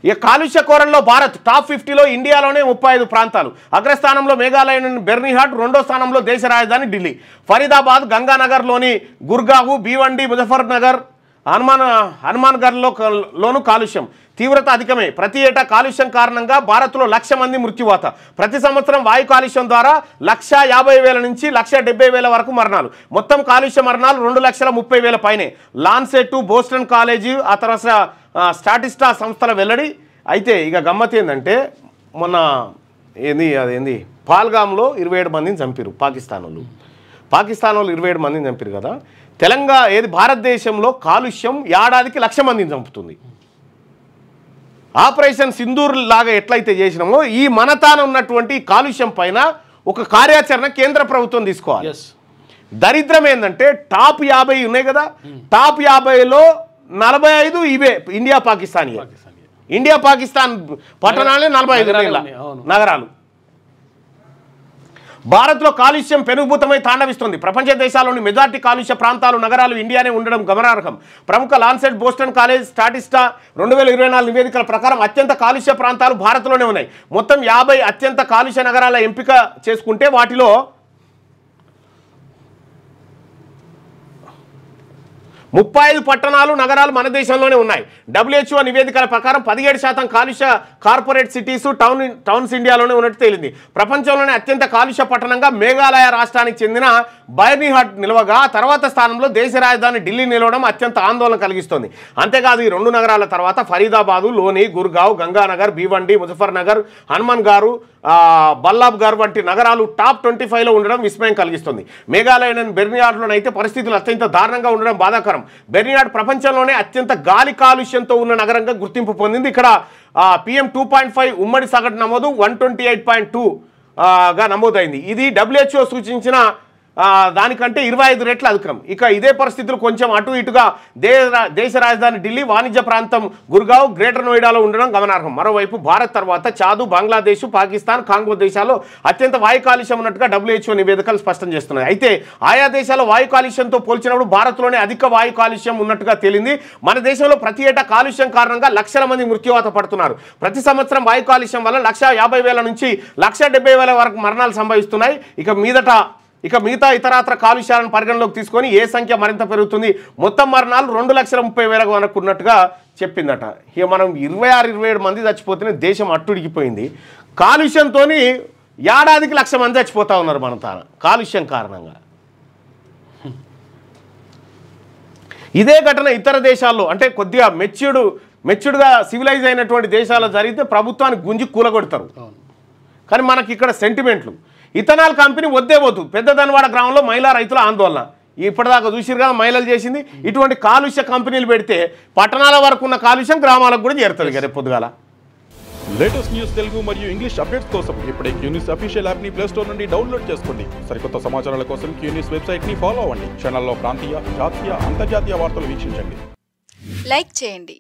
ఇక కాలుష్య కోరల్లో భారత్ టాప్ 50లో ఇండియాలోనే 35 ప్రాంతాలు. అగ్రస్థానంలో మేఘాలయలోని బెర్నీహాట్, రెండో స్థానంలో దేశ రాజధాని ఢిల్లీ. ఫరీదాబాద్, గంగానగర్లోని గుర్గావ్, భీవండి, ముజఫర్నగర్, హనుమాన్గర్లోను కాలుష్యం తీవ్రత అధికమే. ప్రతి ఏటా కాలుష్యం కారణంగా భారత్లో 1,00,000 మంది మృత్యువాత. ప్రతి సంవత్సరం వాయు కాలుష్యం ద్వారా 1,50,000 నుంచి 1,70,000 వరకు మరణాలు. మొత్తం కాలుష్య మరణాలు 2,30,000 పైనే. లాన్సెట్, బోస్టన్ కాలేజీ, ఆ తర్వాత స్టాటిస్టా సంస్థల వెల్లడి. అయితే ఇక గమ్మత్ ఏంటంటే మొన్న అదేంది పాల్గామ్లో 27 మందిని చంపారు పాకిస్తాన్ వాళ్ళు 27 మందిని చంపారు కదా. తెలంగాణ భారతదేశంలో కాలుష్యం ఏడాదికి 1,00,000 మందిని చంపుతుంది. ఆపరేషన్ సింధూర్ లాగా ఎట్లయితే చేసినామో ఈ మనతాన ఉన్నటువంటి కాలుష్యం పైన ఒక కార్యాచరణ కేంద్ర ప్రభుత్వం తీసుకోవాలి. దరిద్రం ఏంటంటే టాప్ 50 ఉన్నాయి కదా, టాప్ 50లో 45 ఇవే ఇండియా పాకిస్తాన్ పట్టణాలే 45 నగరాలు. భారత్లో కాలుష్యం పెనుభూతమై తాండవిస్తుంది. ప్రపంచ దేశాల్లోని మెజార్టీ కాలుష్య ప్రాంతాలు, నగరాలు ఇండియానే ఉండడం గమనార్హం. ప్రముఖ లాన్సెట్, బోస్టన్ కాలేజ్, స్టాటిస్టా 2024 నివేదికల ప్రకారం అత్యంత కాలుష్య ప్రాంతాలు భారత్లోనే ఉన్నాయి. మొత్తం 50 అత్యంత కాలుష్య నగరాల ఎంపిక చేసుకుంటే వాటిలో 35 పట్టణాలు, నగరాలు మన దేశంలోనే ఉన్నాయి. WHO నివేదికల ప్రకారం 17% కాలుష్య కార్పొరేట్ సిటీస్, టౌన్స్ ఇండియాలోనే ఉన్నట్టు తేలింది. ప్రపంచంలోనే అత్యంత కాలుష్య పట్టణంగా మేఘాలయ రాష్ట్రానికి చెందిన బైర్నీహాట్ నిలవగా తర్వాత స్థానంలో దేశ రాజధాని ఢిల్లీ నిలవడం అత్యంత ఆందోళన కలిగిస్తోంది. అంతేకాదు ఈ 2 నగరాల తర్వాత ఫరీదాబాదు, లోని, గుర్గావ్, గంగానగర్, భీవండి, ముజఫర్నగర్, హనుమాన్గారు, బల్లాబ్గర్ వంటి నగరాలు టాప్ 25లో ఉండడం విస్మయం కలిగిస్తుంది. మేఘాలయలోని బెర్నీహాట్లోనైతే పరిస్థితులు అత్యంత దారుణంగా ఉండడం బాధాకరం. బెర్నీహాట్ ప్రపంచంలోనే అత్యంత గాలి కాలుష్యంతో ఉన్న నగరంగా గుర్తింపు పొందింది. ఇక్కడ PM 2.5 ఉమ్మడి సగటు నమోదు 128.2గా నమోదైంది. ఇది WHO సూచించిన దానికంటే 25 రెట్లు అధికం. ఇక ఇదే పరిస్థితులు కొంచెం అటు ఇటుగా దేశ రాజధాని ఢిల్లీ, వాణిజ్య ప్రాంతం గుర్గావ్, గ్రేటర్ నోయిడాలో ఉండడం గమనార్హం. మరోవైపు భారత్ తర్వాత చాదు, బంగ్లాదేశ్, పాకిస్తాన్, కాంగో దేశాల్లో అత్యంత వాయు కాలుష్యం ఉన్నట్టుగా WHO నివేదికలు స్పష్టం చేస్తున్నాయి. అయితే ఆయా దేశాల వాయు కాలుష్యంతో పోల్చినప్పుడు భారత్లోనే అధిక వాయు కాలుష్యం ఉన్నట్టుగా తేలింది. మన దేశంలో ప్రతి ఏటా కాలుష్యం కారణంగా 1,00,000 మంది మృత్యువాత పడుతున్నారు. ప్రతి సంవత్సరం వాయు కాలుష్యం వల్ల 1,50,000 నుంచి 1,70,000 వరకు మరణాలు సంభవిస్తున్నాయి. ఇక మిగతా ఇతరత్ర కాలుష్యాలను పరిగణలోకి తీసుకొని ఏ సంఖ్య మరింత పెరుగుతుంది. మొత్తం మరణాలు 2,30,000 వరకు ఉన్నట్టుగా చెప్పిందట. ఇక మనం 26-27 మంది చచ్చిపోతేనే దేశం అట్టుడికిపోయింది. కాలుష్యంతో ఏడాదికి 1,00,000 మంది చచ్చిపోతూ ఉన్నారు మన కాలుష్యం కారణంగా. ఇదే ఘటన ఇతర దేశాల్లో అంటే కొద్దిగా మెచ్యూర్డ్గా సివిలైజ్ అయినటువంటి దేశాల్లో జరిగితే ప్రభుత్వాన్ని గుంజి కూలగొడతారు. కానీ మనకి ఇక్కడ సెంటిమెంట్లు. ఇథనాల్ కంపెనీ వద్దు. పెద్దదన్వాడ గ్రామంలో మహిళా రైతుల ఆందోళన. ఇప్పటిదాకా చూసిరు కదా మహిళలు చేసింది. ఇటువంటి కాలుష్య కంపెనీలు పెడితే పట్టణాల వరకు ఉన్న కాలుష్యం గ్రామాలకు కూడా చేరుతుంది కదా పొద్దుగాల. లేటెస్ట్ న్యూస్ తెలుగు మరియు ఇంగ్లీష్ అప్డేట్స్ కోసం ఇప్పుడే క్యూన్యూస్ అఫీషియల్ యాప్ ని ప్లే స్టోర్ నుండి డౌన్లోడ్ చేసుకోండి. సరికొత్త సమాచారాల కోసం క్యూన్యూస్ వెబ్సైట్ ని ఫాలో అవ్వండి. ఛానల్లో ప్రాంతీయ, జాతీయ, అంతర్జాతీయ వార్తలు వీక్షించండి. లైక్ చేయండి.